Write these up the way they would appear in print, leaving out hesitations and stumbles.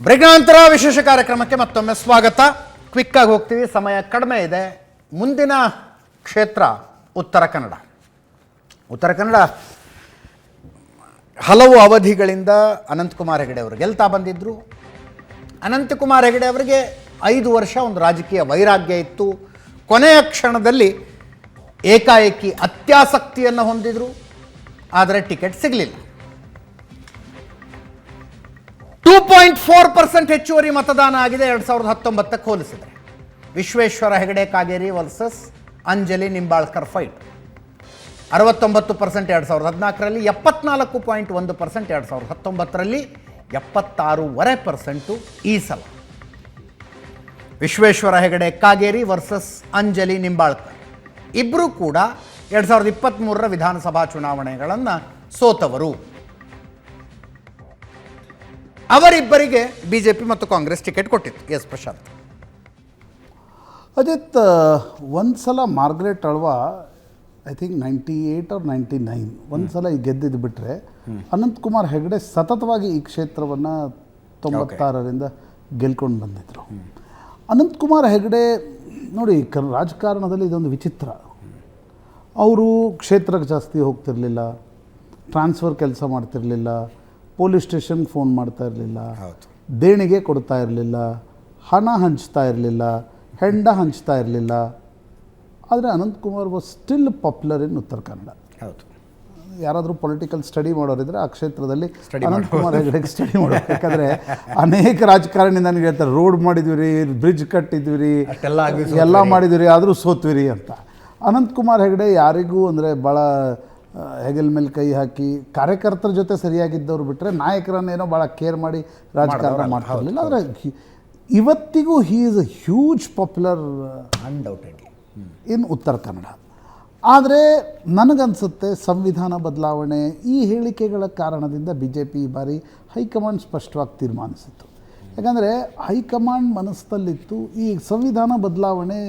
Break ನಂತರ ವಿಶೇಷ ಕಾರ್ಯಕ್ರಮಕ್ಕೆ ಮತ್ತೊಮ್ಮೆ ಸ್ವಾಗತ. ಕ್ವಿಕ್ ಆಗಿ ಹೋಗ್ತೀವಿ, ಸಮಯ ಕಡಿಮೆ ಇದೆ. ಮುಂದಿನ ಕ್ಷೇತ್ರ ಉತ್ತರ ಕನ್ನಡ. ಉತ್ತರ ಕನ್ನಡ ಹಲವು ಅವಧಿಗಳಿಂದ ಅನಂತಕುಮಾರ್ ಹೆಗಡೆ ಅವರು ಗೆಲ್ತಾ ಬಂದಿದ್ದರು. ಅನಂತಕುಮಾರ್ ಹೆಗಡೆ ಅವರಿಗೆ 5 ವರ್ಷ ಒಂದು ರಾಜಕೀಯ ವೈರಾಗ್ಯ ಇತ್ತು. ಕೊನೆಯ ಕ್ಷಣದಲ್ಲಿ ಏಕಾಏಕಿ ಅತ್ಯಾಸಕ್ತಿಯನ್ನು ಹೊಂದಿದ್ರು, ಆದರೆ ಟಿಕೆಟ್ ಸಿಗಲಿಲ್ಲ. 2.4% ಹೆಚ್ಚುವರಿ ಮತದಾನ ಆಗಿದೆ 2019ಕ್ಕೆ ಹೋಲಿಸಿದರೆ. Vishweshwar Hegde Kageri versus Anjali Nimbalkar fight. 69% 2014ರಲ್ಲಿ, 74.1% 2019ರಲ್ಲಿ, 76.5% ಈ ಸಲ. ವಿಶ್ವೇಶ್ವರ ಹೆಗಡೆ ಕಾಗೇರಿ ವರ್ಸಸ್ ಅಂಜಲಿ ನಿಂಬಾಳ್ಕರ್ ಇಬ್ಬರೂ ಕೂಡ 2023ರ ವಿಧಾನಸಭಾ ಚುನಾವಣೆಗಳನ್ನು ಸೋತವರು. ಅವರಿಬ್ಬರಿಗೆ ಬಿಜೆಪಿ ಮತ್ತು ಕಾಂಗ್ರೆಸ್ ಟಿಕೆಟ್ ಕೊಟ್ಟಿತ್ತು. ಎಸ್ ಪ್ರಶಾಂತ್. ಅಜಿತ್, ಒಂದು ಸಲ Margaret Alva I think 98 or 99 ಒಂದು ಸಲ ಈ ಗೆದ್ದಿದ್ದು ಬಿಟ್ಟರೆ, ಅನಂತಕುಮಾರ್ ಹೆಗಡೆ ಸತತವಾಗಿ ಈ ಕ್ಷೇತ್ರವನ್ನು 96ರಿಂದ ಗೆಲ್ಕೊಂಡು ಬಂದಿದ್ದರು. ಅನಂತಕುಮಾರ್ ಹೆಗಡೆ ನೋಡಿ, ರಾಜಕಾರಣದಲ್ಲಿ ಇದೊಂದು ವಿಚಿತ್ರ. ಅವರು ಕ್ಷೇತ್ರಕ್ಕೆ ಜಾಸ್ತಿ ಹೋಗ್ತಿರಲಿಲ್ಲ, ಟ್ರಾನ್ಸ್ಫರ್ ಕೆಲಸ ಮಾಡ್ತಿರಲಿಲ್ಲ, ಪೊಲೀಸ್ ಸ್ಟೇಷನ್ಗೆ ಫೋನ್ ಮಾಡ್ತಾ ಇರಲಿಲ್ಲ, ದೇಣಿಗೆ ಕೊಡ್ತಾ ಇರಲಿಲ್ಲ, ಹಣ ಹಂಚ್ತಾ ಇರಲಿಲ್ಲ, ಹೆಂಡ ಹಂಚ್ತಾ ಇರಲಿಲ್ಲ. ಆದರೆ Ananthkumar was still popular in Uttara Kannada. ಹೌದು. ಯಾರಾದರೂ ಪೊಲಿಟಿಕಲ್ ಸ್ಟಡಿ ಮಾಡೋರಿದ್ರೆ ಆ ಕ್ಷೇತ್ರದಲ್ಲಿ ಅನಂತಕುಮಾರ್ ಹೆಗಡೆಗೆ ಸ್ಟಡಿ ಮಾಡೋದು. ಯಾಕಂದರೆ ಅನೇಕ ರಾಜಕಾರಣಿ ನನಗೆ ಹೇಳ್ತಾರೆ, ರೋಡ್ ಮಾಡಿದ್ವಿ ರೀ, ಬ್ರಿಡ್ಜ್ ಕಟ್ಟಿದ್ವಿ ರೀ, ಎಲ್ಲ ಮಾಡಿದ್ವಿ ರೀ, ಆದರೂ ಸೋತ್ವಿ ರೀ ಅಂತ. ಅನಂತಕುಮಾರ್ ಹೆಗಡೆ ಯಾರಿಗೂ ಅಂದರೆ ಭಾಳ ಹೆಗಲ್ ಮೇಲೆ ಕೈ ಹಾಕಿ ಕಾರ್ಯಕರ್ತರ ಜೊತೆ ಸರಿಯಾಗಿದ್ದವ್ರು ಬಿಟ್ಟರೆ ನಾಯಕರನ್ನೇನೋ ಭಾಳ ಕೇರ್ ಮಾಡಿ ರಾಜಕಾರಣ ಮಾಡ್ತಾ ಇರಲಿಲ್ಲ. ಆದರೆ ಇವತ್ತಿಗೂ he is a huge popular undoubtedly in Uttara Kannada. ಆದರೆ ನನಗನ್ಸುತ್ತೆ ಸಂವಿಧಾನ ಬದಲಾವಣೆ ಈ ಹೇಳಿಕೆಗಳ ಕಾರಣದಿಂದ ಬಿ ಜೆ ಪಿ ಈ ಬಾರಿ ಹೈಕಮಾಂಡ್ ಸ್ಪಷ್ಟವಾಗಿ ತೀರ್ಮಾನಿಸಿತ್ತು. ಯಾಕಂದರೆ ಹೈಕಮಾಂಡ್ ಮನಸ್ಸಲ್ಲಿತ್ತು ಈ ಸಂವಿಧಾನ ಬದಲಾವಣೆ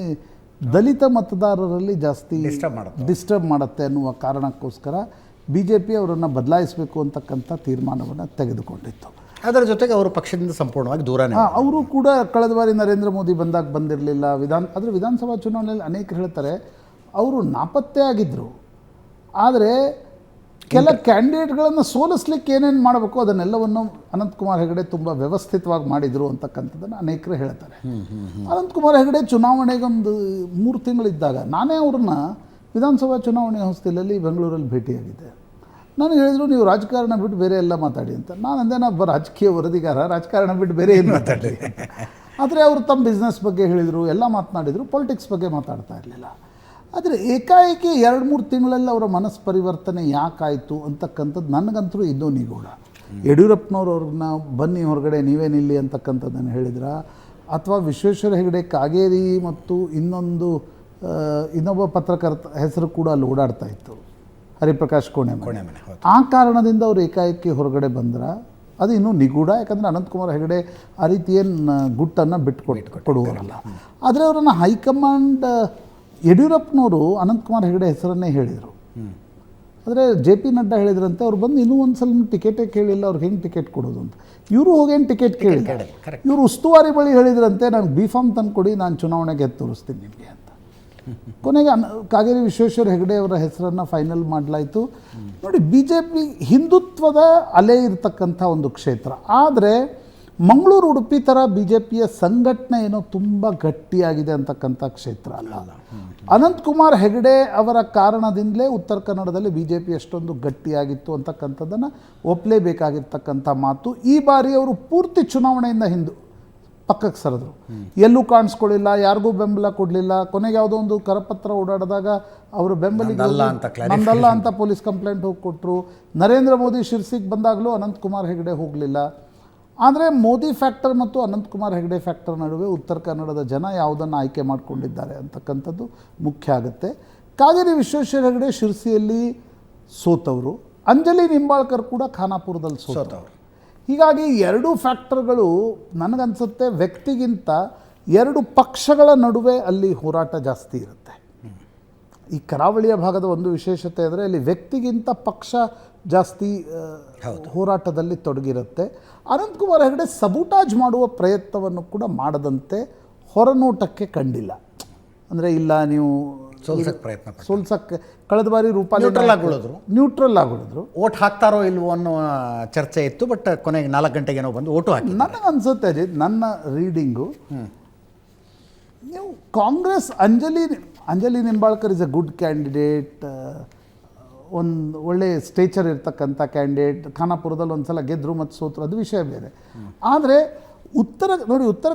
ದಲಿತ ಮತದಾರರಲ್ಲಿ ಜಾಸ್ತಿ ಡಿಸ್ಟರ್ಬ್ ಮಾಡುತ್ತೆ ಅನ್ನುವ ಕಾರಣಕ್ಕೋಸ್ಕರ ಬಿ ಜೆ ಪಿ ಅವರನ್ನು ಬದಲಾಯಿಸಬೇಕು ಅಂತಕ್ಕಂಥ ತೀರ್ಮಾನವನ್ನು ತೆಗೆದುಕೊಂಡಿತ್ತು. ಅದರ ಜೊತೆಗೆ ಅವರು ಪಕ್ಷದಿಂದ ಸಂಪೂರ್ಣವಾಗಿ ದೂರನೇ. ಅವರು ಕೂಡ ಕಳೆದ ಬಾರಿ ನರೇಂದ್ರ ಮೋದಿ ಬಂದಾಗ ಬಂದಿರಲಿಲ್ಲ. ಆದರೆ ವಿಧಾನಸಭಾ ಚುನಾವಣೆಯಲ್ಲಿ ಅನೇಕರು ಹೇಳ್ತಾರೆ ಅವರು ನಾಪತ್ತೆ ಆಗಿದ್ದರು. ಆದರೆ ಕೆಲ ಕ್ಯಾಂಡಿಡೇಟ್ಗಳನ್ನು ಸೋಲಿಸ್ಲಿಕ್ಕೆ ಏನೇನು ಮಾಡಬೇಕು ಅದನ್ನೆಲ್ಲವನ್ನು ಅನಂತಕುಮಾರ್ ಹೆಗಡೆ ತುಂಬ ವ್ಯವಸ್ಥಿತವಾಗಿ ಮಾಡಿದರು ಅಂತಕ್ಕಂಥದ್ದನ್ನು ಅನೇಕರು ಹೇಳ್ತಾರೆ. ಅನಂತಕುಮಾರ್ ಹೆಗಡೆ ಚುನಾವಣೆಗೊಂದು 3 ತಿಂಗಳಿದ್ದಾಗ ನಾನೇ ಅವ್ರನ್ನ ವಿಧಾನಸಭಾ ಚುನಾವಣೆ ಹೊಸ್ತಿಲಲ್ಲಿ ಬೆಂಗಳೂರಲ್ಲಿ ಭೇಟಿಯಾಗಿದ್ದೆ. ನನಗೆ ಹೇಳಿದರು, ನೀವು ರಾಜಕಾರಣ ಬಿಟ್ಟು ಬೇರೆ ಎಲ್ಲ ಮಾತಾಡಿ ಅಂತ. ನಾನು ಅಂದೆ, ನಾ ರಾಜಕೀಯ ವರದಿಗಾರ, ರಾಜಕಾರಣ ಬಿಟ್ಟು ಬೇರೆ ಏನು ಮಾತಾಡಲಿ. ಆದರೆ ಅವರು ತಮ್ಮ ಬಿಸ್ನೆಸ್ ಬಗ್ಗೆ ಹೇಳಿದರು, ಎಲ್ಲ ಮಾತನಾಡಿದರು, ಪೊಲಿಟಿಕ್ಸ್ ಬಗ್ಗೆ ಮಾತಾಡ್ತಾ ಇರಲಿಲ್ಲ. ಆದರೆ ಏಕಾಏಕಿ 2-3 ತಿಂಗಳಲ್ಲಿ ಅವರ ಮನಸ್ಸು ಪರಿವರ್ತನೆ ಯಾಕಾಯಿತು ಅಂತಕ್ಕಂಥದ್ದು ನನಗಂತೂ ಇನ್ನೂ ನಿಗೂಢ. ಯಡಿಯೂರಪ್ಪನವ್ರು ಅವ್ರನ್ನ ಬನ್ನಿ ಹೊರಗಡೆ ನೀವೇ ನಿಲ್ಲಿ ಅಂತಕ್ಕಂಥದ್ದನ್ನು ಹೇಳಿದ್ರ, ಅಥವಾ ವಿಶ್ವೇಶ್ವರ ಹೆಗಡೆ ಕಾಗೇರಿ ಮತ್ತು ಇನ್ನೊಬ್ಬ ಪತ್ರಕರ್ತ ಹೆಸರು ಕೂಡ ಅಲ್ಲಿ ಓಡಾಡ್ತಾ ಇತ್ತು, ಹರಿಪ್ರಕಾಶ್ ಕೋಣೆಮನೆ. ಆ ಕಾರಣದಿಂದ ಅವರು ಏಕಾಏಕಿ ಹೊರಗಡೆ ಬಂದ್ರೆ ಅದು ಇನ್ನೂ ನಿಗೂಢ. ಯಾಕಂದರೆ ಅನಂತಕುಮಾರ್ ಹೆಗಡೆ ಆ ರೀತಿ ಏನು ಗುಟ್ಟನ್ನು ಕೊಡುವರಲ್ಲ. ಆದರೆ ಅವರನ್ನು ಹೈಕಮಾಂಡ್ ಯಡಿಯೂರಪ್ಪನವರು ಅನಂತಕುಮಾರ್ ಹೆಗಡೆ ಹೆಸರನ್ನೇ ಹೇಳಿದರು. ಆದರೆ ಜೆ ಪಿ ನಡ್ಡಾ ಹೇಳಿದ್ರಂತೆ, ಅವ್ರು ಬಂದು ಇನ್ನೂ ಒಂದು ಸಲ ಟಿಕೆಟೇ ಕೇಳಿಲ್ಲ, ಅವ್ರಿಗೆ ಹೆಂಗೆ ಟಿಕೆಟ್ ಕೊಡೋದು ಅಂತ. ಇವರು ಹೋಗೇನು ಟಿಕೆಟ್ ಕೇಳಿಲ್ಲ. ಇವರು ಉಸ್ತುವಾರಿ ಬಳಿ ಹೇಳಿದ್ರಂತೆ, ನಾನು B.Pharm ತಂದು ಕೊಡಿ, ನಾನು ಚುನಾವಣೆಗೆ ತೋರಿಸ್ತೀನಿ ನಿಮಗೆ ಅಂತ. ಕೊನೆಗೆ ಕಾಗೇರಿ ವಿಶ್ವೇಶ್ವರ ಹೆಗಡೆ ಅವರ ಹೆಸರನ್ನು ಫೈನಲ್ ಮಾಡಲಾಯಿತು. ನೋಡಿ, ಬಿ ಜೆ ಪಿ ಹಿಂದುತ್ವದ ಅಲೆ ಇರತಕ್ಕಂಥ ಒಂದು ಕ್ಷೇತ್ರ. ಆದರೆ ಮಂಗಳೂರು ಉಡುಪಿ ಥರ ಬಿ ಜೆ ಪಿಯ ಸಂಘಟನೆ ಏನೋ ತುಂಬ ಗಟ್ಟಿಯಾಗಿದೆ ಅಂತಕ್ಕಂಥ ಕ್ಷೇತ್ರ ಅಲ್ಲ. ಅನಂತಕುಮಾರ್ ಹೆಗಡೆ ಅವರ ಕಾರಣದಿಂದಲೇ ಉತ್ತರ ಕನ್ನಡದಲ್ಲಿ ಬಿ ಜೆ ಪಿ ಎಷ್ಟೊಂದು ಗಟ್ಟಿಯಾಗಿತ್ತು ಅಂತಕ್ಕಂಥದ್ದನ್ನು ಒಪ್ಪಲೇಬೇಕಾಗಿರ್ತಕ್ಕಂಥ ಮಾತು. ಈ ಬಾರಿ ಅವರು ಪೂರ್ತಿ ಚುನಾವಣೆಯಿಂದ ಪಕ್ಕಕ್ಕೆ ಸರಿದ್ರು, ಎಲ್ಲೂ ಕಾಣಿಸ್ಕೊಳ್ಳಿಲ್ಲ, ಯಾರಿಗೂ ಬೆಂಬಲ ಕೊಡಲಿಲ್ಲ. ಕೊನೆಗೆ ಯಾವುದೋ ಒಂದು ಕರಪತ್ರ ಓಡಾಡಿದಾಗ ಅವರು ಬೆಂಬಲಿಗೆ ನಂದಲ್ಲ ಅಂತ ಪೊಲೀಸ್ ಕಂಪ್ಲೇಂಟ್ ಹೋಗಿ ಕೊಟ್ಟರು. ನರೇಂದ್ರ ಮೋದಿ ಶಿರ್ಸಿಗೆ ಬಂದಾಗಲೂ ಅನಂತಕುಮಾರ್ ಹೆಗಡೆ ಹೋಗಲಿಲ್ಲ. ಆದರೆ ಮೋದಿ ಫ್ಯಾಕ್ಟರ್ ಮತ್ತು ಅನಂತಕುಮಾರ್ ಹೆಗಡೆ ಫ್ಯಾಕ್ಟರ್ ನಡುವೆ ಉತ್ತರ ಕನ್ನಡದ ಜನ ಯಾವುದನ್ನು ಆಯ್ಕೆ ಮಾಡಿಕೊಂಡಿದ್ದಾರೆ ಅಂತಕ್ಕಂಥದ್ದು ಮುಖ್ಯ ಆಗುತ್ತೆ. ಕಾಗೇರಿ ವಿಶ್ವೇಶ್ವರ ಹೆಗಡೆ ಶಿರ್ಸಿಯಲ್ಲಿ ಸೋತವರು, ಅಂಜಲಿ ನಿಂಬಾಳ್ಕರ್ ಕೂಡ ಖಾನಾಪುರದಲ್ಲಿ ಸೋತವರು. ಹೀಗಾಗಿ 2 ಫ್ಯಾಕ್ಟರ್ಗಳು ನನಗನ್ಸುತ್ತೆ ವ್ಯಕ್ತಿಗಿಂತ 2 ಪಕ್ಷಗಳ ನಡುವೆ ಅಲ್ಲಿ ಹೋರಾಟ ಜಾಸ್ತಿ ಇರುತ್ತೆ. ಈ ಕರಾವಳಿಯ ಭಾಗದ ಒಂದು ವಿಶೇಷತೆ ಅಂದರೆ ಅಲ್ಲಿ ವ್ಯಕ್ತಿಗಿಂತ ಪಕ್ಷ ಜಾಸ್ತಿ ಹೋರಾಟದಲ್ಲಿ ತೊಡಗಿರುತ್ತೆ. ಅನಂತಕುಮಾರ್ ಹೆಗಡೆ ಸಬೂಟಾಜ್ ಮಾಡುವ ಪ್ರಯತ್ನವನ್ನು ಕೂಡ ಮಾಡದಂತೆ ಹೊರನೋಟಕ್ಕೆ ಕಂಡಿಲ್ಲ. ಅಂದರೆ ಇಲ್ಲ ನೀವು ಸೋಲ್ಸಕ್ಕೆ ಕಳೆದ ಬಾರಿ ರೂಪಾಯಿ ನ್ಯೂಟ್ರಲ್ ಆಗಿಳಿದ್ರು, ಓಟ್ ಹಾಕ್ತಾರೋ ಇಲ್ವೋ ಅನ್ನೋ ಚರ್ಚೆ ಇತ್ತು. ಬಟ್ ಕೊನೆಗೆ 4 ಗಂಟೆಗೇನೋ ಬಂದು ಓಟು ಹಾಕಿ. ನನಗನ್ಸುತ್ತೆ ಅಜಿತ್, ನನ್ನ ರೀಡಿಂಗು, ನೀವು Congress Anjali Nimbalkar is A good candidate, ಒಂದು ಒಳ್ಳೆ ಸ್ಟೇಚರ್ ಇರ್ತಕ್ಕಂಥ ಕ್ಯಾಂಡಿಡೇಟ್. ಖಾನಾಪುರದಲ್ಲಿ ಒಂದು ಸಲ ಗೆದ್ದರು ಮತ್ತು ಸೋತರು, ಅದು ವಿಷಯ ಬೇರೆ. ಆದರೆ ಉತ್ತರ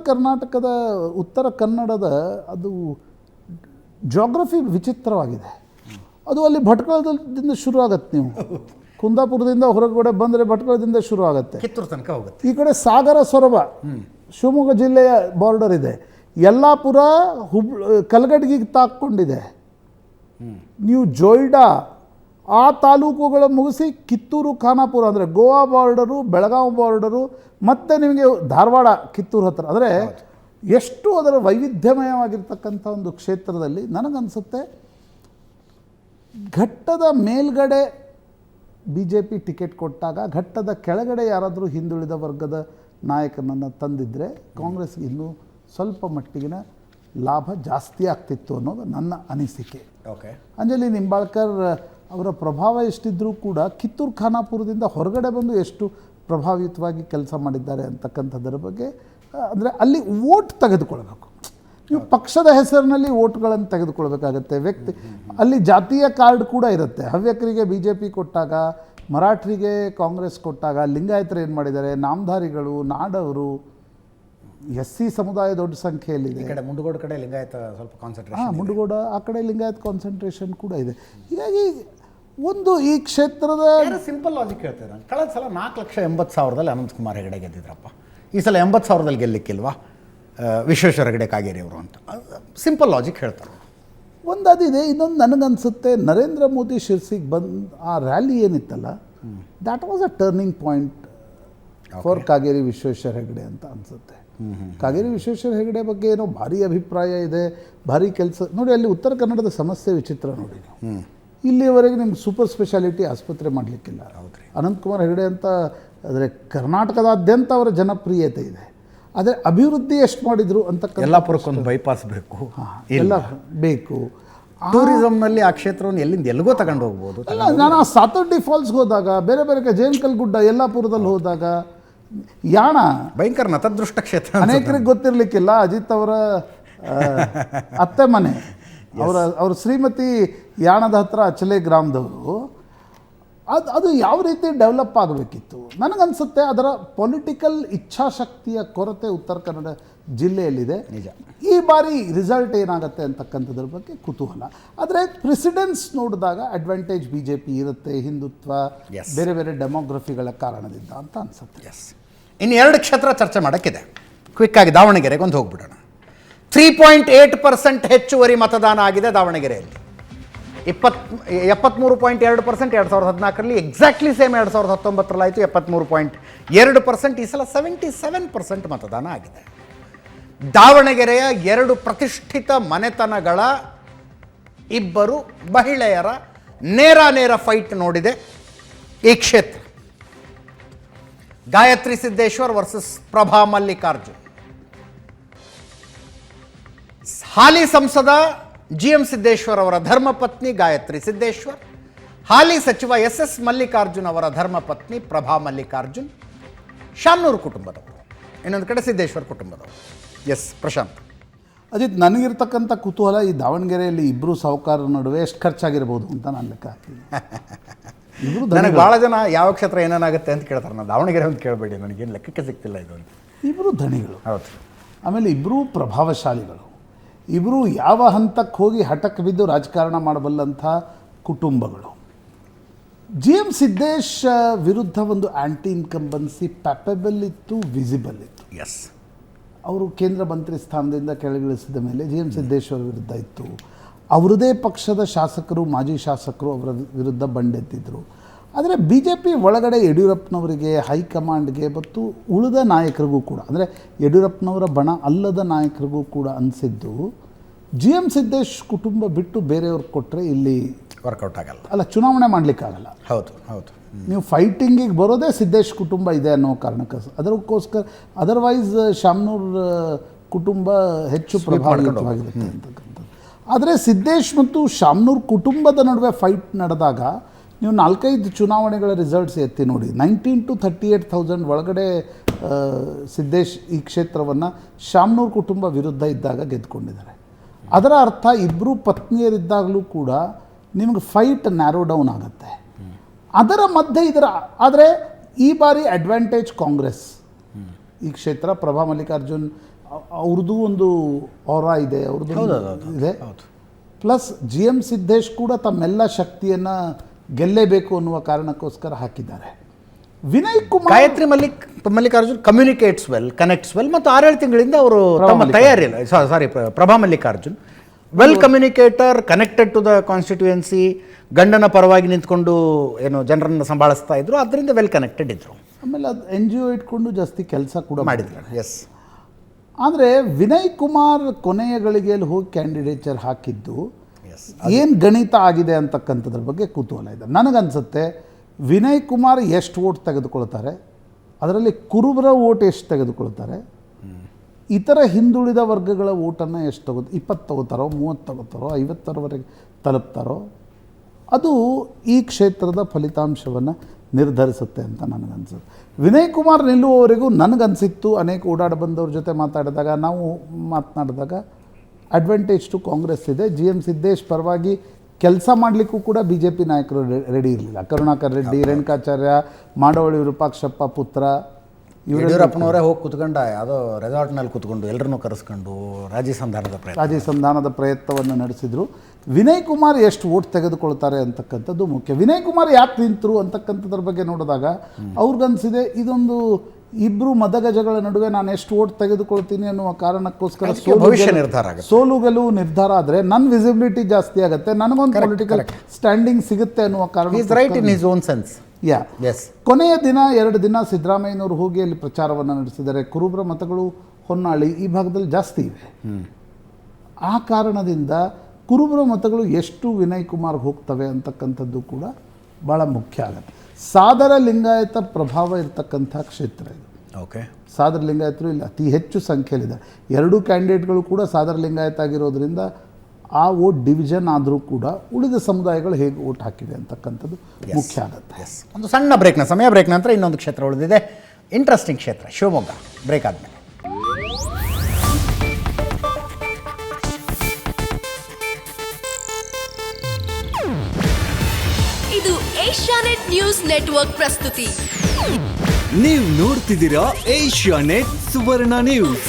ಕನ್ನಡದ ಅದು ಜಾಗ್ರಫಿ ವಿಚಿತ್ರವಾಗಿದೆ. ಅದು ಅಲ್ಲಿ ಭಟ್ಕಳದಿಂದ ಶುರು ಆಗತ್ತೆ. ನೀವು ಕುಂದಾಪುರದಿಂದ ಹೊರಗಡೆ ಬಂದರೆ ಭಟ್ಕಳದಿಂದ ಶುರು ಆಗುತ್ತೆ, ಕಿತ್ತೂರು ತನಕ ಹೋಗುತ್ತೆ. ಈ ಕಡೆ ಸಾಗರ ಸೊರಬ ಶಿವಮೊಗ್ಗ ಜಿಲ್ಲೆಯ ಬಾರ್ಡರ್ ಇದೆ, ಯಲ್ಲಾಪುರ ಕಲ್ಗಡ್ಗಿಗೆ ತಾಕೊಂಡಿದೆ. ನೀವು ಜೊಯ್ಡಾ ಆ ತಾಲೂಕುಗಳ ಮುಗಿಸಿ ಕಿತ್ತೂರು ಖಾನಾಪುರ ಅಂದರೆ ಗೋವಾ ಬಾರ್ಡರು, ಬೆಳಗಾವಿ ಬಾರ್ಡರು, ಮತ್ತು ನಿಮಗೆ ಧಾರವಾಡ ಕಿತ್ತೂರು ಹತ್ತಿರ. ಅಂದರೆ ಎಷ್ಟು ಅದರ ವೈವಿಧ್ಯಮಯವಾಗಿರ್ತಕ್ಕಂಥ ಒಂದು ಕ್ಷೇತ್ರದಲ್ಲಿ ನನಗನ್ಸುತ್ತೆ ಘಟ್ಟದ ಮೇಲ್ಗಡೆ BJP ಟಿಕೆಟ್ ಕೊಟ್ಟಾಗ ಘಟ್ಟದ ಕೆಳಗಡೆ ಯಾರಾದರೂ ಹಿಂದುಳಿದ ವರ್ಗದ ನಾಯಕನನ್ನು ತಂದಿದ್ದರೆ ಕಾಂಗ್ರೆಸ್ಗೆ ಇನ್ನೂ ಸ್ವಲ್ಪ ಮಟ್ಟಿಗಿನ ಲಾಭ ಜಾಸ್ತಿ ಆಗ್ತಿತ್ತು ಅನ್ನೋದು ನನ್ನ ಅನಿಸಿಕೆ. ಅಂಜಲಿ ನಿಂಬಾಳ್ಕರ್ ಅವರ ಪ್ರಭಾವ ಎಷ್ಟಿದ್ರೂ ಕೂಡ ಕಿತ್ತೂರು ಖಾನಾಪುರದಿಂದ ಹೊರಗಡೆ ಬಂದು ಎಷ್ಟು ಪ್ರಭಾವಿತವಾಗಿ ಕೆಲಸ ಮಾಡಿದ್ದಾರೆ ಅಂತಕ್ಕಂಥದ್ರ ಬಗ್ಗೆ, ಅಂದರೆ ಅಲ್ಲಿ ವೋಟ್ ತೆಗೆದುಕೊಳ್ಬೇಕು. ನೀವು ಪಕ್ಷದ ಹೆಸರಿನಲ್ಲಿ ವೋಟ್ಗಳನ್ನು ತೆಗೆದುಕೊಳ್ಬೇಕಾಗತ್ತೆ. ವ್ಯಕ್ತಿ ಅಲ್ಲಿ ಜಾತಿಯ ಕಾರ್ಡ್ ಕೂಡ ಇರುತ್ತೆ. ಹವ್ಯಕರಿಗೆ BJP ಕೊಟ್ಟಾಗ, ಮರಾಠರಿಗೆ ಕಾಂಗ್ರೆಸ್ ಕೊಟ್ಟಾಗ, ಲಿಂಗಾಯತರು ಏನು ಮಾಡಿದ್ದಾರೆ, ನಾಮಧಾರಿಗಳು, ನಾಡವರು, SC ಸಮುದಾಯ ದೊಡ್ಡ ಸಂಖ್ಯೆಯಲ್ಲಿದೆ. ಮುಂಡಗೋಡ ಕಡೆ ಲಿಂಗಾಯತ ಸ್ವಲ್ಪ ಕಾನ್ಸಂಟ್ರೇಷನ್, ಮುಂಡಗೋಡ ಆ ಕಡೆ ಲಿಂಗಾಯತ ಕಾನ್ಸಂಟ್ರೇಷನ್ ಕೂಡ ಇದೆ. ಹೀಗಾಗಿ ಒಂದು ಈ ಕ್ಷೇತ್ರದ ಸಿಂಪಲ್ ಲಾಜಿಕ್ ಹೇಳ್ತಾರೆ. ಕಳೆದ ಸಲ 4,80,000 ಅನಂತಕುಮಾರ್ ಹೆಗಡೆ ಗೆದ್ದಿದ್ರಪ್ಪ, ಈ ಸಲ 80,000 ಗೆಲ್ಲಿಕ್ಕಿಲ್ವಾ ವಿಶ್ವೇಶ್ವರ ಹೆಗಡೆ ಕಾಗೇರಿ ಅವರು ಅಂತ ಸಿಂಪಲ್ ಲಾಜಿಕ್ ಹೇಳ್ತಾರೆ. ಒಂದು ಅದಿದೆ. ಇನ್ನೊಂದು ನನಗನ್ಸುತ್ತೆ ನರೇಂದ್ರ ಮೋದಿ ಶಿರ್ಸಿಗೆ ಬಂದು ಆ ರ್ಯಾಲಿ ಏನಿತ್ತಲ್ಲ, that was a turning point for Kageri Vishweshwara Hegde ಅಂತ ಅನಿಸುತ್ತೆ. ಕಾಗೇರಿ ವಿಶ್ವೇಶ್ವರ ಹೆಗಡೆ ಬಗ್ಗೆ ಏನೋ ಭಾರಿ ಅಭಿಪ್ರಾಯ ಇದೆ, ಭಾರಿ ಕೆಲಸ. ನೋಡಿ ಅಲ್ಲಿ ಉತ್ತರ ಕನ್ನಡದ ಸಮಸ್ಯೆ ವಿಚಿತ್ರ. ನೋಡಿ ಇಲ್ಲಿಯವರೆಗೆ ನಿಮ್ಗೆ ಸೂಪರ್ ಸ್ಪೆಷಾಲಿಟಿ ಆಸ್ಪತ್ರೆ ಮಾಡಲಿಕ್ಕಿಲ್ಲ. ಅನಂತಕುಮಾರ್ ಹೆಗಡೆ ಅಂತ ಆದರೆ ಕರ್ನಾಟಕದಾದ್ಯಂತ ಅವರ ಜನಪ್ರಿಯತೆ ಇದೆ. ಆದರೆ ಅಭಿವೃದ್ಧಿ ಎಷ್ಟು ಮಾಡಿದರು ಅಂತ ಯಲ್ಲಾಪುರಕ್ಕೊಂದು ಬೈಪಾಸ್ ಬೇಕು, ಎಲ್ಲ ಬೇಕು. ಟೂರಿಸಮ್ನಲ್ಲಿ ಆ ಕ್ಷೇತ್ರವನ್ನು ಎಲ್ಲಿಂದ ಎಲ್ಲಿಗೋ ತಗೊಂಡು ಹೋಗ್ಬೋದು. ಅಲ್ಲ, ನಾನು ಆ ಸಾತರ್ಡಿ ಫಾಲ್ಸ್ಗೆ ಹೋದಾಗ, ಬೇರೆ ಬೇರೆ ಜೇನ್ಕಲ್ ಗುಡ್ಡ ಯಲ್ಲಾಪುರದಲ್ಲಿ ಹೋದಾಗ, ಯಾಣ ಭಯಂಕರ ನತದೃಷ್ಟ ಕ್ಷೇತ್ರ. ಅನೇಕರಿಗೆ ಗೊತ್ತಿರಲಿಕ್ಕಿಲ್ಲ. ಅಜಿತ್ ಅವರ ಅತ್ತೆ ಮನೆ, ಅವರ ಶ್ರೀಮತಿ ಯಾಣದ ಹತ್ರ ಅಚಲೆ ಗ್ರಾಮದವರು. ಅದು ಯಾವ ರೀತಿ ಡೆವಲಪ್ ಆಗಬೇಕಿತ್ತು ನನಗನ್ಸುತ್ತೆ. ಅದರ ಪೊಲಿಟಿಕಲ್ ಇಚ್ಛಾಶಕ್ತಿಯ ಕೊರತೆ ಉತ್ತರ ಕನ್ನಡ ಜಿಲ್ಲೆಯಲ್ಲಿದೆ. ನಿಜ. ಈ ಬಾರಿ ರಿಸಲ್ಟ್ ಏನಾಗುತ್ತೆ ಅಂತಕ್ಕಂಥದ್ರ ಬಗ್ಗೆ ಕುತೂಹಲ. ಆದರೆ ಪ್ರೆಸಿಡೆನ್ಸ್ ನೋಡಿದಾಗ ಅಡ್ವಾಂಟೇಜ್ BJP ಇರುತ್ತೆ, ಹಿಂದುತ್ವ, ಬೇರೆ ಬೇರೆ ಡೆಮೋಗ್ರಫಿಗಳ ಕಾರಣದಿಂದ ಅಂತ ಅನಿಸುತ್ತೆ. ಇನ್ನು 2 ಕ್ಷೇತ್ರ ಚರ್ಚೆ ಮಾಡೋಕ್ಕಿದೆ. ಕ್ವಿಕ್ಕಾಗಿ ದಾವಣಗೆರೆಗೆ ಒಂದು ಹೋಗ್ಬಿಡೋಣ. 3.8% ಹೆಚ್ಚುವರಿ ಮತದಾನ ಆಗಿದೆ ದಾವಣಗೆರೆಯಲ್ಲಿ. 73.2% 2014ರಲ್ಲಿ, ಎಕ್ಸಾಕ್ಟ್ಲಿ ಸೇಮ್ 2019 ಆಯಿತು 73.2%. ಈ ಸಲ 77% ಮತದಾನ ಆಗಿದೆ. ದಾವಣಗೆರೆಯ 2 ಪ್ರತಿಷ್ಠಿತ ಮನೆತನಗಳ 2 ಮಹಿಳೆಯರ ನೇರ ಫೈಟ್ ನೋಡಿದೆ ಈ ಕ್ಷೇತ್ರ. ಗಾಯತ್ರಿ ಸಿದ್ದೇಶ್ವರ್ ವರ್ಸಸ್ ಪ್ರಭಾ ಮಲ್ಲಿಕಾರ್ಜುನ್. ಹಾಲಿ ಸಂಸದ GM ಸಿದ್ದೇಶ್ವರ್ ಅವರ ಧರ್ಮಪತ್ನಿ ಗಾಯತ್ರಿ ಸಿದ್ದೇಶ್ವರ್, ಹಾಲಿ ಸಚಿವ SS ಮಲ್ಲಿಕಾರ್ಜುನ್ ಅವರ ಧರ್ಮಪತ್ನಿ ಪ್ರಭಾ ಮಲ್ಲಿಕಾರ್ಜುನ್, ಶಾಮ್ನೂರು ಕುಟುಂಬದವರು. ಇನ್ನೊಂದು ಕಡೆ ಸಿದ್ದೇಶ್ವರ್ ಕುಟುಂಬದವರು. ಪ್ರಶಾಂತ್. ಅಜಿತ್, ನನಗಿರ್ತಕ್ಕಂಥ ಕುತೂಹಲ ಈ ದಾವಣಗೆರೆಯಲ್ಲಿ ಇಬ್ಬರು ಸಾಹುಕಾರರ ನಡುವೆ ಎಷ್ಟು ಖರ್ಚಾಗಿರ್ಬೋದು ಅಂತ ನಾನು ಲೆಕ್ಕ ಹಾಕ್ತೀನಿ. ನನಗೆ ಭಾಳ ಜನ ಯಾವ ಕ್ಷೇತ್ರ ಏನೇನಾಗುತ್ತೆ ಅಂತ ಕೇಳ್ತಾರೆ. ನಾನು ದಾವಣಗೆರೆ ಅಂತ ಕೇಳಬೇಡಿ, ನನಗೇನು ಲೆಕ್ಕಕ್ಕೆ ಸಿಗ್ತಿಲ್ಲ ಇದು ಅಂತ. ಇಬ್ಬರು ಧಣಿಗಳು. ಹೌದು. ಆಮೇಲೆ ಇಬ್ಬರೂ ಪ್ರಭಾವಶಾಲಿಗಳು. ಇಬ್ಬರು ಯಾವ ಹಂತಕ್ಕೆ ಹೋಗಿ ಹಠಕ್ಕೆ ಬಿದ್ದು ರಾಜಕಾರಣ ಮಾಡಬಲ್ಲಂಥ ಕುಟುಂಬಗಳು. GM ಸಿದ್ದೇಶ್ ವಿರುದ್ಧ ಒಂದು ಆ್ಯಂಟಿ ಇನ್ಕಂಬನ್ಸಿ ಪ್ಯಾಪಬಲ್ ಇತ್ತು, ವಿಸಿಬಲ್ ಇತ್ತು. ಅವರು ಕೇಂದ್ರ ಮಂತ್ರಿ ಸ್ಥಾನದಿಂದ ಕೆಳಗಿಳಿಸಿದ ಮೇಲೆ GM ಸಿದ್ದೇಶ್ವರ ವಿರುದ್ಧ ಇತ್ತು. ಅವರದೇ ಪಕ್ಷದ ಶಾಸಕರು, ಮಾಜಿ ಶಾಸಕರು ಅವರ ವಿರುದ್ಧ ಬಂಡೆತ್ತಿದ್ದರು. ಆದರೆ BJP ಒಳಗಡೆ ಯಡಿಯೂರಪ್ಪನವರಿಗೆ, ಹೈಕಮಾಂಡ್ಗೆ ಮತ್ತು ಉಳಿದ ನಾಯಕರಿಗೂ ಕೂಡ, ಅಂದರೆ ಯಡಿಯೂರಪ್ಪನವರ ಬಣ ಅಲ್ಲದ ನಾಯಕರಿಗೂ ಕೂಡ ಅನಿಸಿದ್ದು GM ಸಿದ್ದೇಶ್ ಕುಟುಂಬ ಬಿಟ್ಟು ಬೇರೆಯವ್ರಿಗೆ ಕೊಟ್ಟರೆ ಇಲ್ಲಿ ವರ್ಕೌಟ್ ಆಗಲ್ಲ. ಅಲ್ಲ, ಚುನಾವಣೆ ಮಾಡಲಿಕ್ಕಾಗಲ್ಲ. ಹೌದು. ನೀವು ಫೈಟಿಂಗಿಗೆ ಬರೋದೇ ಸಿದ್ದೇಶ್ ಕುಟುಂಬ ಇದೆ ಅನ್ನೋ ಕಾರಣಕ್ಕೆ, ಅದಕ್ಕೋಸ್ಕರ ಅದರ್ವೈಸ್ ಶಾಮನೂರ್ ಕುಟುಂಬ ಹೆಚ್ಚು ಪ್ರಭಾವಿತವಾಗಿರುತ್ತೆ ಅಂತಕ್ಕಂಥದ್ದು. ಆದರೆ ಸಿದ್ದೇಶ್ ಮತ್ತು ಶಾಮನೂರ್ ಕುಟುಂಬದ ನಡುವೆ ಫೈಟ್ ನಡೆದಾಗ ನೀವು 4-5 ಚುನಾವಣೆಗಳ ರಿಸಲ್ಟ್ಸ್ ಎತ್ತಿ ನೋಡಿ. 19 to 38,000 ಒಳಗಡೆ ಸಿದ್ದೇಶ್ ಈ ಕ್ಷೇತ್ರವನ್ನು ಶಾಮನೂರ್ ಕುಟುಂಬ ವಿರುದ್ಧ ಇದ್ದಾಗ ಗೆದ್ದುಕೊಂಡಿದ್ದಾರೆ. ಅದರ ಅರ್ಥ ಇಬ್ಬರು ಪತ್ನಿಯರಿದ್ದಾಗಲೂ ಕೂಡ ನಿಮಗೆ ಫೈಟ್ ನ್ಯಾರೋ ಡೌನ್ ಆಗುತ್ತೆ. ಅದರ ಮಧ್ಯೆ ಆದರೆ ಈ ಬಾರಿ ಅಡ್ವಾಂಟೇಜ್ ಕಾಂಗ್ರೆಸ್ ಈ ಕ್ಷೇತ್ರ. ಪ್ರಭಾ ಮಲ್ಲಿಕಾರ್ಜುನ್ ಅವ್ರದ್ದು ಒಂದು ಔರಾ ಇದೆ, ಅವ್ರದ್ದು ಇದೆ. ಪ್ಲಸ್ GM ಸಿದ್ದೇಶ್ ಕೂಡ ತಮ್ಮೆಲ್ಲ ಶಕ್ತಿಯನ್ನು ಗೆಲ್ಲೇಬೇಕು ಅನ್ನುವ ಕಾರಣಕ್ಕೋಸ್ಕರ ಹಾಕಿದ್ದಾರೆ. Vinay Kumar, Gayatri Mallikarjun communicates well, connects well, ಮತ್ತು 6-7 ತಿಂಗಳಿಂದ ಅವರು ತಮ್ಮ ತಯಾರಿಲ್ಲ. Sorry, Prabha Mallikarjun well communicator, connected to the constituency, ಗಂಡನ ಪರವಾಗಿ ನಿಂತ್ಕೊಂಡು ಏನು ಜನರನ್ನು ಸಂಭಾಳಿಸ್ತಾ ಇದ್ರು, ಅದರಿಂದ ವೆಲ್ ಕನೆಕ್ಟೆಡ್ ಇದ್ರು. ಆಮೇಲೆ ಅದು NGO ಇಟ್ಕೊಂಡು ಜಾಸ್ತಿ ಕೆಲಸ ಕೂಡ ಮಾಡಿದ್ರು. ಎಸ್. ಆದರೆ ವಿನಯ್ ಕುಮಾರ್ ಕೊನೆಯ ಗಳಿಗೆಯಲ್ಲಿ ಹೋಗಿ ಕ್ಯಾಂಡಿಡೇಚರ್ ಹಾಕಿದ್ದು ಏನು ಗಣಿತ ಆಗಿದೆ ಅಂತಕ್ಕಂಥದ್ರ ಬಗ್ಗೆ ಕುತೂಹಲ ಇದೆ. ನನಗನ್ಸುತ್ತೆ ವಿನಯ್ ಕುಮಾರ್ ಎಷ್ಟು ವೋಟ್ ತೆಗೆದುಕೊಳ್ತಾರೆ, ಅದರಲ್ಲಿ ಕುರುಬರ ವೋಟ್ ಎಷ್ಟು ತೆಗೆದುಕೊಳ್ತಾರೆ, ಇತರ ಹಿಂದುಳಿದ ವರ್ಗಗಳ ಓಟನ್ನು ಎಷ್ಟು 20 ತಗೋತಾರೋ, 30 ತಗೋತಾರೋ, 50ರವರೆಗೆ ತಲುಪ್ತಾರೋ, ಅದು ಈ ಕ್ಷೇತ್ರದ ಫಲಿತಾಂಶವನ್ನು ನಿರ್ಧರಿಸುತ್ತೆ ಅಂತ ನನಗನ್ಸುತ್ತೆ. ವಿನಯ್ ಕುಮಾರ್ ನಿಲ್ಲುವವರೆಗೂ ನನಗನ್ಸಿತ್ತು, ಅನೇಕ ಓಡಾಡ ಬಂದವ್ರ ಜೊತೆ ಮಾತನಾಡಿದಾಗ ಅಡ್ವಾಂಟೇಜ್ ಟು ಕಾಂಗ್ರೆಸ್ ಇದೆ. GM ಸಿದ್ದೇಶ್ ಪರವಾಗಿ ಕೆಲಸ ಮಾಡಲಿಕ್ಕೂ ಕೂಡ BJP ನಾಯಕರು ರೆಡಿ ಇರಲಿಲ್ಲ. ಕರುಣಾಕರ್ ರೆಡ್ಡಿ, ರೇಣುಕಾಚಾರ್ಯ, ಮಾಡವಳ್ಳಿ ವಿರೂಪಾಕ್ಷಪ್ಪ ಪುತ್ರ, ಯಡಿಯೂರಪ್ಪನವರೇ ಹೋಗಿ ಕೂತ್ಕೊಂಡ ಯಾವುದೋ ರೆಸಾರ್ಟ್ನಲ್ಲಿ ಕೂತ್ಕೊಂಡು ಎಲ್ಲರನ್ನೂ ಕರೆಸ್ಕೊಂಡು ರಾಜಿ ಸಂಧಾನದ ಪ್ರಯತ್ನವನ್ನು ನಡೆಸಿದರು. ವಿನಯ್ ಕುಮಾರ್ ಎಷ್ಟು ವೋಟ್ ತೆಗೆದುಕೊಳ್ತಾರೆ ಅಂತಕ್ಕಂಥದ್ದು ಮುಖ್ಯ. ವಿನಯ್ ಕುಮಾರ್ ಯಾಕೆ ನಿಂತರು ಅಂತಕ್ಕಂಥದ್ರ ಬಗ್ಗೆ ನೋಡಿದಾಗ ಅವ್ರಿಗನ್ಸಿದೆ ಇದೊಂದು ಇಬ್ಬರು ಮದಗಜಗಳ ನಡುವೆ ನಾನು ಎಷ್ಟು ವೋಟ್ ತೆಗೆದುಕೊಳ್ತೀನಿ ಅನ್ನುವ ಕಾರಣಕ್ಕೋಸ್ಕರ ಸೋಲು ಗೆಲುವು ನಿರ್ಧಾರ ಆದರೆ ನನ್ನ ವಿಸಿಬಿಲಿಟಿ ಜಾಸ್ತಿ ಆಗುತ್ತೆ, ನನಗೊಂದು ಪೊಲಿಟಿಕಲ್ ಸ್ಟ್ಯಾಂಡಿಂಗ್ ಸಿಗುತ್ತೆ ಅನ್ನುವ ಕಾರಣ. ಕೊನೆಯ ದಿನ 2 ದಿನ ಸಿದ್ದರಾಮಯ್ಯನವರು ಹೋಗಿ ಅಲ್ಲಿ ಪ್ರಚಾರವನ್ನು ನಡೆಸಿದ್ದಾರೆ. ಕುರುಬರ ಮತಗಳು ಹೊನ್ನಾಳಿ ಈ ಭಾಗದಲ್ಲಿ ಜಾಸ್ತಿ ಇವೆ. ಆ ಕಾರಣದಿಂದ ಕುರುಬರ ಮತಗಳು ಎಷ್ಟು ವಿನಯ್ ಕುಮಾರ್ ಹೋಗ್ತವೆ ಅಂತಕ್ಕಂಥದ್ದು ಕೂಡ ಭಾಳ ಮುಖ್ಯ ಆಗುತ್ತೆ. ಸಾದರ ಲಿಂಗಾಯತ ಪ್ರಭಾವ ಇರತಕ್ಕಂಥ ಕ್ಷೇತ್ರ ಇದು. ಓಕೆ, ಸಾದರ ಲಿಂಗಾಯತರು ಇಲ್ಲಿ ಅತಿ ಹೆಚ್ಚು ಸಂಖ್ಯೆಯಲ್ಲಿದೆ. 2 ಕ್ಯಾಂಡಿಡೇಟ್ಗಳು ಕೂಡ ಸಾದರ ಲಿಂಗಾಯತ ಆಗಿರೋದ್ರಿಂದ ಆ ವೋಟ್ ಡಿವಿಷನ್ ಆದರೂ ಕೂಡ ಉಳಿದ ಸಮುದಾಯಗಳು ಹೇಗೆ ವೋಟ್ ಹಾಕಿವೆ ಅಂತಕ್ಕಂಥದ್ದು ಮುಖ್ಯ ಆಗುತ್ತೆ. ಒಂದು ಸಣ್ಣ ಬ್ರೇಕ್ನ ಸಮಯ, ಬ್ರೇಕ್ ನಂತರ ಇನ್ನೊಂದು ಕ್ಷೇತ್ರ ಉಳಿದಿದೆ, ಇಂಟ್ರೆಸ್ಟಿಂಗ್ ಕ್ಷೇತ್ರ ಶಿವಮೊಗ್ಗ. ಬ್ರೇಕ್ ಆದಮೇಲೆ ಇದು ಏಷ್ಯಾನೆಟ್ ನ್ಯೂಸ್ ನೆಟ್ವರ್ಕ್ ಪ್ರಸ್ತುತಿ. ನೀವು ನೋಡ್ತಿದ್ದೀರಾ ಏಷ್ಯಾನೆಟ್ ಸುವರ್ಣ ನ್ಯೂಸ್.